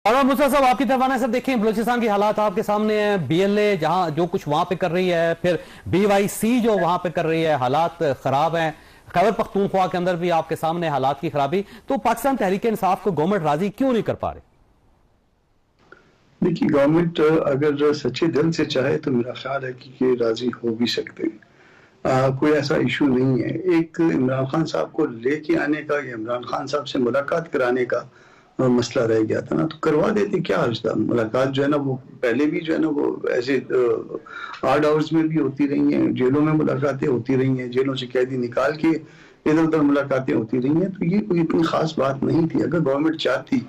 और मुस्ताफा साहब आपकी तरफ आना सर, देखें बलूचिस्तान के हालात आपके सामने हैं। बीएलए जहां जो कुछ वहां पे कर रही है, फिर बीवाईसी जो वहां पे कर रही है, हालात खराब हैं। खैबर पख्तूनख्वा के अंदर भी आपके सामने हालात की खराबी। तो पाकिस्तान तहरीक इंसाफ को गवर्नमेंट राजी क्यों नहीं कर पा रही? देखिए, गवर्नमेंट अगर सच्चे दिल से चाहे तो मेरा ख्याल है कि ये राजी हो भी सकते हैं। कोई ऐसा इशू नहीं है। एक इमरान खान साहब को लेके आने का या इमरान खान साहब से मुलाकात कराने का मसला रह गया था ना, तो करवा देते, क्या अर्ज था। मुलाकात जो है ना, वो पहले भी जो है ना, वो ऐसे आर्ड आवर्स में भी होती रही हैं, जेलों में मुलाकातें होती रही हैं, जेलों से कैदी निकाल के इधर उधर मुलाकातें होती रही हैं। तो ये कोई इतनी खास बात नहीं थी। अगर गवर्नमेंट चाहती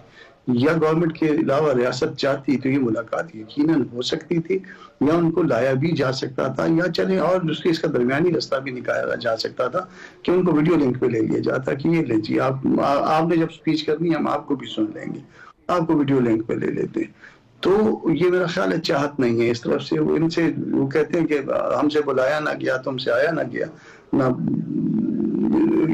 या गवर्नमेंट के अलावा रियासत चाहती तो ये मुलाकात यकीनन हो सकती थी, या उनको लाया भी जा सकता था, या चले और दूसरी इसका दरमियानी रास्ता भी निकाला जा सकता था कि उनको वीडियो लिंक पे ले लिया जाता कि ये ले जी आपने जब स्पीच करनी हम आपको भी सुन लेंगे, आपको वीडियो लिंक पे ले लेते। तो ये मेरा ख्याल है चाहत नहीं है इस तरफ से। इनसे वो कहते हैं कि हमसे बुलाया ना गया, तुमसे आया ना गया ना,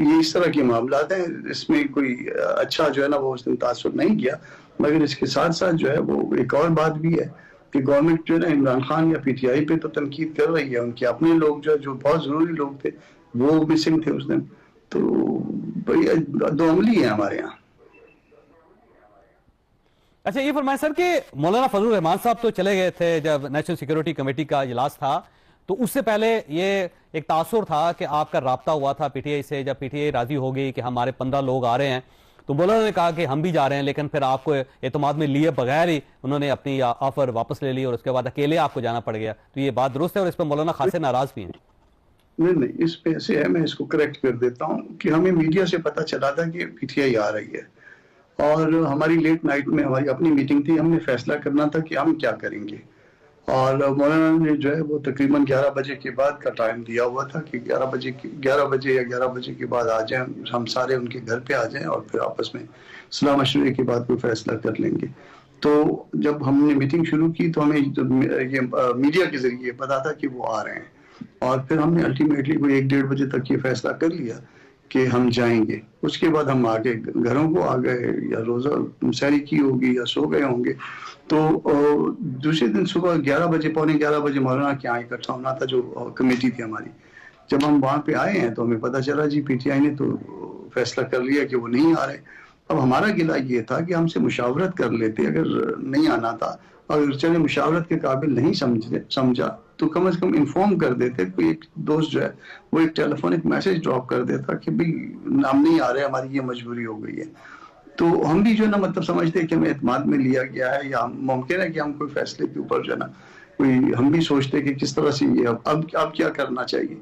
ये इस तरह के मामला हैं। इसमें कोई अच्छा जो है ना वो उसने तासुर नहीं किया। मगर इसके साथ साथ जो है वो एक और बात भी है कि गवर्नमेंट जो है ना इमरान खान या पीटीआई पे तो तनकीद कर रही है। उनके अपने लोग जो बहुत जरूरी लोग थे वो मिसिंग थे उस दिन। तो भैया दो अमली है हमारे यहाँ। अच्छा, ये फरमाए सर कि मौलाना फजल रहमान साहब तो चले गए थे जब नेशनल सिक्योरिटी कमेटी का इजलास था, तो उससे पहले ये एक तासुर था कि आपका राब्ता हुआ था पीटीआई से। जब पीटीआई राजी हो गई कि हमारे 15 लोग आ रहे हैं, तो मौलाना ने कहा कि हम भी जा रहे हैं, लेकिन फिर आपको एतमाद में लिए बगैर ही उन्होंने अपनी ऑफर वापस ले ली और उसके बाद अकेले आपको जाना पड़ गया। तो ये बात दुरुस्त है और इस पर मौलाना खासे नाराज भी हैं। नहीं, इस पे ऐसे है, मैं इसको करेक्ट कर देता हूँ कि हमें मीडिया से पता चला था कि पीटीआई आ रही है, और हमारी लेट नाइट में हमारी अपनी मीटिंग थी। हमने फैसला करना था कि हम क्या करेंगे, और मौलाना ने जो है वो तकरीबन 11 बजे के बाद का टाइम दिया हुआ था कि 11 बजे या 11 बजे के बाद आ जाएं, हम सारे उनके घर पे आ जाएं और फिर आपस में सलाह मशवरे के बाद कोई फैसला कर लेंगे। तो जब हमने मीटिंग शुरू की तो हमें ये मीडिया के जरिए पता था कि वो आ रहे हैं, और फिर हमने अल्टीमेटली कोई 1-1:30 बजे तक ये फैसला कर लिया कि हम जाएंगे। उसके बाद हम आगे घरों को आ गए, या रोजा सैरी की होगी या सो गए होंगे। तो दूसरे दिन सुबह 11 बजे, पौने 11 बजे मौलाना के यहाँ इकट्ठा होना था, जो कमेटी थी हमारी। जब हम वहां पे आए हैं तो हमें पता चला जी पीटीआई ने तो फैसला कर लिया कि वो नहीं आ रहे। अब हमारा गिला ये था कि हमसे मुशावरत कर लेते, अगर नहीं आना था, अगर चले मुशावरत के काबिल नहीं समझा तो कम से कम इन्फॉर्म कर देते। कोई एक दोस्त जो है वो एक टेलीफोनिक मैसेज ड्रॉप कर देता कि भाई हम नहीं आ रहे, हमारी ये मजबूरी हो गई है। तो हम भी जो है ना मतलब समझते हैं कि हमें एतमाद में लिया गया है, या मुमकिन है कि हम कोई फैसले के ऊपर जो है ना कोई हम भी सोचते हैं कि किस तरह से ये अब क्या करना चाहिए।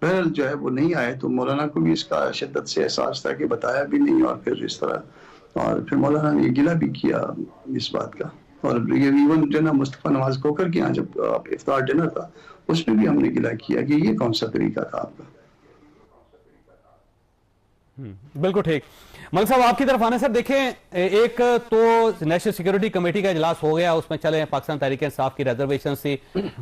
बहरहाल जो है वो नहीं आए, तो मौलाना को भी इसका शिद्दत से एहसास था कि बताया भी नहीं, और फिर इस तरह, और फिर मौलाना ने गिला भी किया इस बात का। और ये इवन जो है ना मुस्तफा नवाज खोकर के यहाँ जब इफ्तार डिनर था उसमें भी हमने गिला किया कि ये कौन सा तरीका था आपका। बिल्कुल ठीक। मलिक साहब आपकी तरफ आने सर, देखें एक तो नेशनल सिक्योरिटी कमेटी का इजलास हो गया, उसमें चले पाकिस्तान तहरीक इंसाफ की रिजर्वेशन थी,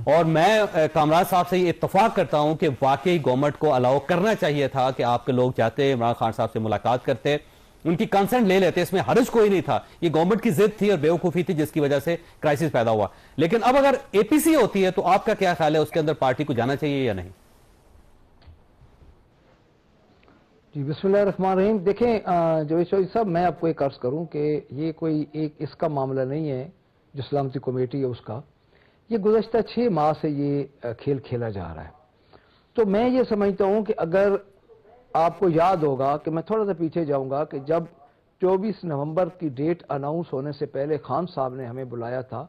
और मैं कामराज साहब से ये इत्तफाक करता हूं कि वाकई गवर्नमेंट को अलाउ करना चाहिए था कि आपके लोग जाते, इमरान खान साहब से मुलाकात करते, उनकी कंसेंट ले लेते। इसमें हर्ज कोई नहीं था, ये गवर्नमेंट की जिद थी और बेवकूफी थी जिसकी वजह से क्राइसिस पैदा हुआ। लेकिन अब अगर एपीसी होती है तो आपका क्या ख्याल है, उसके अंदर पार्टी को जाना चाहिए या नहीं? जी बिस्मिल्लाहिर्रहमानिर्रहीम। देखें जोशी साहब, मैं आपको एक अर्ज करूं कि ये कोई एक इसका मामला नहीं है जो सलामती कमेटी है उसका। ये गुज़श्ता 6 माह से ये खेल खेला जा रहा है। तो मैं ये समझता हूं कि अगर आपको याद होगा कि मैं थोड़ा सा पीछे जाऊंगा कि जब 24 नवंबर की डेट अनाउंस होने से पहले खान साहब ने हमें बुलाया था,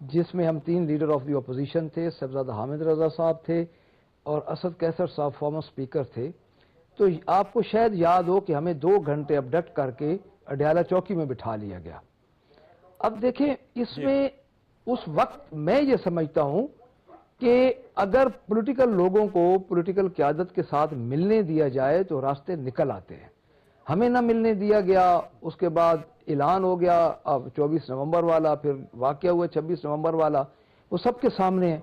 जिसमें हम 3 लीडर ऑफ द अपोजिशन थे, साहबजादा हामिद रजा साहब थे और असद कैसर साहब फॉर्मर स्पीकर थे। तो आपको शायद याद हो कि हमें 2 घंटे अबडक्ट करके अडयाला चौकी में बिठा लिया गया। अब देखें इसमें उस वक्त मैं ये समझता हूं कि अगर पॉलिटिकल लोगों को पॉलिटिकल क़यादत के साथ मिलने दिया जाए तो रास्ते निकल आते हैं। हमें ना मिलने दिया गया, उसके बाद ऐलान हो गया अब 24 नवंबर वाला, फिर वाक़या हुआ 26 नवंबर वाला, वो सबके सामने है।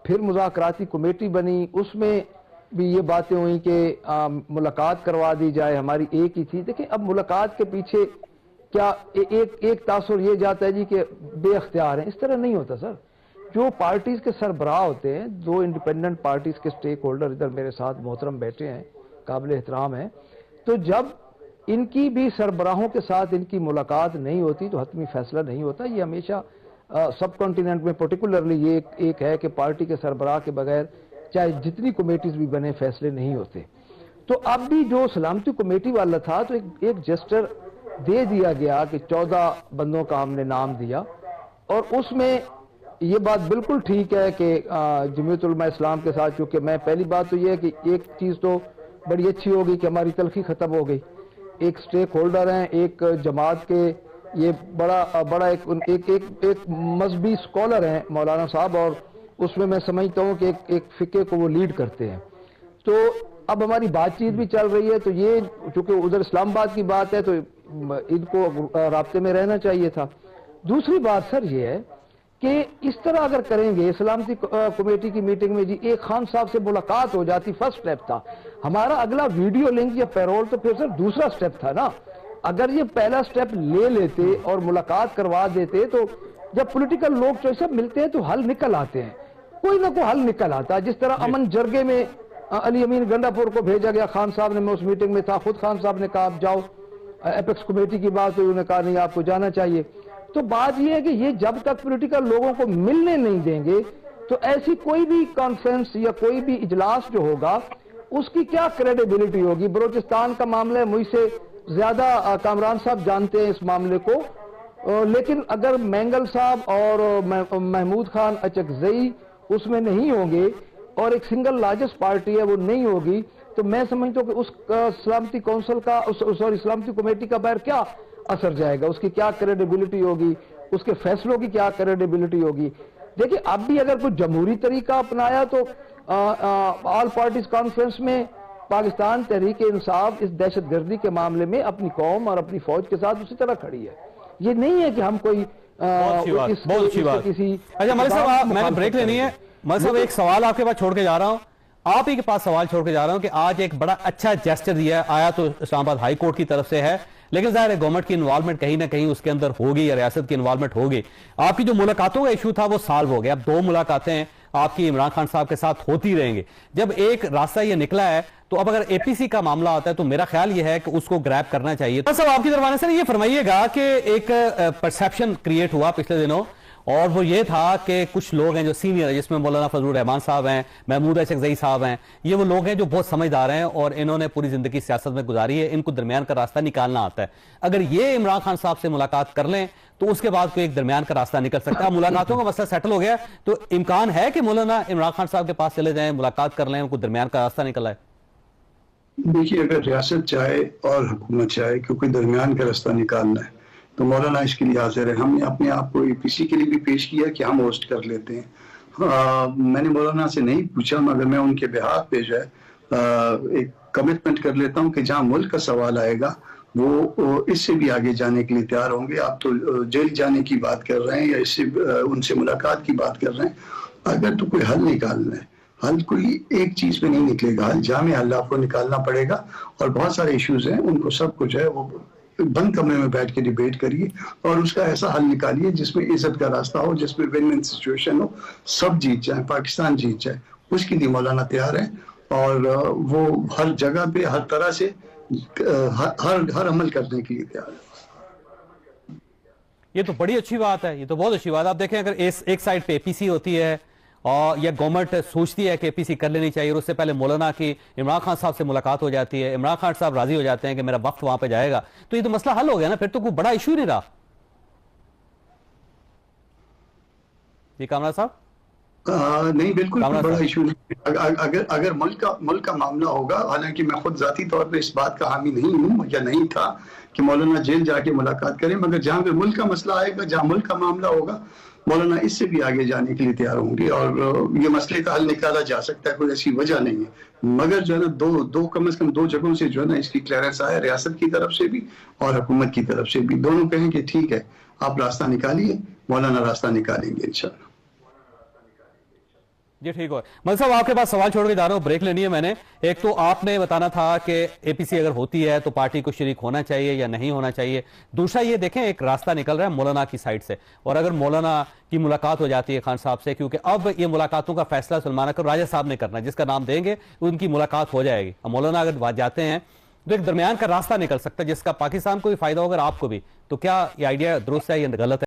फिर मुज़ाकराती कमेटी बनी, उसमें भी ये बातें हुई कि मुलाकात करवा दी जाए, हमारी एक ही थी। देखिए अब मुलाकात के पीछे क्या एक तासुर ये जाता है जी कि बेअख्तियार हैं। इस तरह नहीं होता सर। जो पार्टीज के सरबराह होते हैं, दो इंडिपेंडेंट पार्टीज के स्टेक होल्डर इधर मेरे साथ मोहतरम बैठे हैं, काबिल एहतराम हैं, तो जब इनकी भी सरबराहों के साथ इनकी मुलाकात नहीं होती तो हतमी फैसला नहीं होता। ये हमेशा सब कॉन्टिनेंट में पर्टिकुलरली ये एक है कि पार्टी के सरबराह के बगैर चाहे जितनी कमेटीज भी बने फैसले नहीं होते। तो अब भी जो सलामती कमेटी वाला था तो एक जेस्टर दे दिया गया कि 14 बंदों का हमने नाम दिया, और उसमें ये बात बिल्कुल ठीक है कि जमीयत उलमा इस्लाम के साथ, चूंकि मैं पहली बात तो ये है कि एक चीज तो बड़ी अच्छी होगी कि हमारी तलखी खत्म हो गई। एक स्टेक होल्डर हैं, एक जमात के ये बड़ा एक मजहबी स्कॉलर हैं मौलाना साहब, और उसमें मैं समझता हूँ कि एक फिक्र को वो लीड करते हैं। तो अब हमारी बातचीत भी चल रही है, तो ये चूंकि उधर इस्लामाबाद की बात है तो इनको राब्ते में रहना चाहिए था। दूसरी बात सर ये है कि इस तरह अगर करेंगे, सलामती कमेटी की मीटिंग में जी एक खान साहब से मुलाकात हो जाती, फर्स्ट स्टेप था हमारा। अगला वीडियो लिंक या पैरोल तो फिर सर दूसरा स्टेप था ना। अगर ये पहला स्टेप ले लेते और मुलाकात करवा देते तो जब पॉलिटिकल लोग जो सब मिलते हैं तो हल निकल आते हैं, कोई ना कोई हल निकल आता है। जिस तरह अमन जरगे में अली अमीन गंडापुर को भेजा गया, खान साहब ने, मैं उस मीटिंग में था, खुद खान साहब ने कहा आप जाओ, एपेक्स कमेटी की बात हुई, उन्होंने कहा नहीं आपको जाना चाहिए। तो बात यह है कि ये जब तक पॉलिटिकल लोगों को मिलने नहीं देंगे तो ऐसी कोई भी कॉन्फ्रेंस या कोई भी इजलास जो होगा उसकी क्या क्रेडिबिलिटी होगी। बलोचिस्तान का मामला है, मुझसे ज्यादा कामरान साहब जानते हैं इस मामले को, लेकिन अगर मैंगल साहब और महमूद खान अचकजई उसमें नहीं होंगे और एक सिंगल लार्जेस्ट पार्टी है वो नहीं होगी, तो मैं समझता हूँ कि उस सलामती काउंसिल का, सॉरी सलामती कमेटी का बाहर क्या असर जाएगा, उसकी क्या क्रेडिबिलिटी होगी, उसके फैसलों की क्या क्रेडिबिलिटी होगी। देखिए अब भी अगर कोई जमहूरी तरीका अपनाया तो ऑल पार्टीज कॉन्फ्रेंस में पाकिस्तान तहरीक इंसाफ इस दहशतगर्दी के मामले में अपनी कौम और अपनी फौज के साथ उसी तरह खड़ी है। ये नहीं है कि हम कोई बहुत अच्छी बात। अच्छा मलिक साहब, मैंने ब्रेक लेनी है। मलिक साहब एक सवाल आपके पास छोड़ के जा रहा हूं, आप ही के पास सवाल छोड़ के जा रहा हूं कि आज एक बड़ा अच्छा जेस्चर दिया आया तो इस्लामाबाद हाई कोर्ट की तरफ से है, लेकिन जाहिर है गवर्नमेंट की इन्वॉल्वमेंट कहीं ना कहीं उसके अंदर होगी या रियासत की इन्वॉल्वमेंट होगी। आपकी जो मुलाकातों का इशू था वो सॉल्व हो गया, अब 2 मुलाकातें आपकी इमरान खान साहब के साथ होती रहेंगी। जब एक रास्ता ये निकला है तो अब अगर एपीसी का मामला आता है तो मेरा ख्याल ये है कि उसको ग्रैब करना चाहिए। तो सब आपकी तरफ आने से ये फरमाइएगा कि एक परसेप्शन क्रिएट हुआ पिछले दिनों, और वो ये था कि कुछ लोग हैं जो सीनियर है, जिसमें मौलाना फजलुर रहमान साहब हैं, महमूद अशरफी साहब हैं, ये वो लोग हैं जो बहुत समझदार हैं और इन्होंने पूरी जिंदगी सियासत में गुजारी है, इनको दरमियान का रास्ता निकालना आता है। अगर ये इमरान खान साहब से मुलाकात कर लें तो उसके बाद कोई एक दरमियान का रास्ता निकल सकता है। मुलाकातों का मसला सेटल हो गया तो इम्कान है कि मौलाना इमरान खान साहब के पास चले जाएं, मुलाकात कर लें, उनको दरमियान का रास्ता निकल आए। देखिए अगर रियासत चाहे और हुकूमत चाहे कि कोई दरमियान का रास्ता निकालना है तो मौलाना इसके लिए हाजिर है। हमने अपने आप को एपीसी के लिए भी पेश किया कि हम होस्ट कर लेते हैं। मैंने मौलाना से नहीं पूछा, मगर मैं उनके बिहाफ पे जो है एक कमिटमेंट कर लेता हूं कि जहां मुल्क का सवाल आएगा वो इससे भी आगे जाने के लिए तैयार होंगे। आप तो जेल जाने की बात कर रहे हैं या इससे उनसे मुलाकात की बात कर रहे हैं। अगर तो कोई हल निकालना है, हल कोई एक चीज पे नहीं निकलेगा, हल जामे हल आपको निकालना पड़ेगा। और बहुत सारे इश्यूज हैं, उनको सब कुछ है वो बंद कमरे में बैठ के डिबेट करिए और उसका ऐसा हल निकालिए जिसमें इज्जत का रास्ता हो, जिसमें विन विन सिचुएशन हो, सब जीत जाए, पाकिस्तान जीत जाए। उसके लिए मौलाना तैयार है और वो हर जगह पे हर तरह से हर अमल करने के लिए तैयार है। ये तो बड़ी अच्छी बात है, ये तो बहुत अच्छी बात है। आप देखें अगर एक साइड पे एपीसी होती है और या गवर्नमेंट सोचती है कि एपीसी कर लेनी चाहिए और उससे पहले मौलाना की इमरान खान साहब से मुलाकात हो जाती है, इमरान खान साहब राजी हो जाते हैं कि मेरा वक्त वहां पे जाएगा, तो ये तो मसला हल हो गया ना, फिर तो कोई बड़ा इशू नहीं रहा। जी कामरान साहब। नहीं बिल्कुल बड़ा इशू नहीं। अगर मुल्क का मामला होगा, हालांकि मैं खुद जाती तौर पे इस बात का हामी नहीं हूँ या नहीं था कि मौलाना जेल जाके मुलाकात करें, मगर जहां पे मुल्क का मसला आएगा, जहां मुल्क का मामला होगा, मौलाना इससे भी आगे जाने के लिए तैयार होंगे और ये मसले का हल निकाला जा सकता है, कोई ऐसी वजह नहीं है। मगर जो है ना दो कम से कम 2 जगहों से जो है ना इसकी क्लियरेंस आया, रियासत की तरफ से भी और हुकूमत की तरफ से भी, दोनों कहें कि ठीक है आप रास्ता निकालिए, मौलाना रास्ता निकालेंगे इंशाल्लाह। जी ठीक हो। मलिक साहब आपके पास सवाल छोड़ के जा रहा हूं, ब्रेक लेनी है मैंने। एक तो आपने बताना था कि एपीसी अगर होती है तो पार्टी को शरीक होना चाहिए या नहीं होना चाहिए। दूसरा ये देखें एक रास्ता निकल रहा है मौलाना की साइड से, और अगर मौलाना की मुलाकात हो जाती है खान साहब से, क्योंकि अब ये मुलाकातों का फैसला सलमान अकबर राजा साहब ने करना है, जिसका नाम देंगे उनकी मुलाकात हो जाएगी। अब मौलाना अगर जाते हैं तो एक दरमियान का रास्ता निकल सकता है जिसका पाकिस्तान को भी फायदा होगा और आपको भी। तो क्या ये आइडिया दुरुस्त है या गलत है?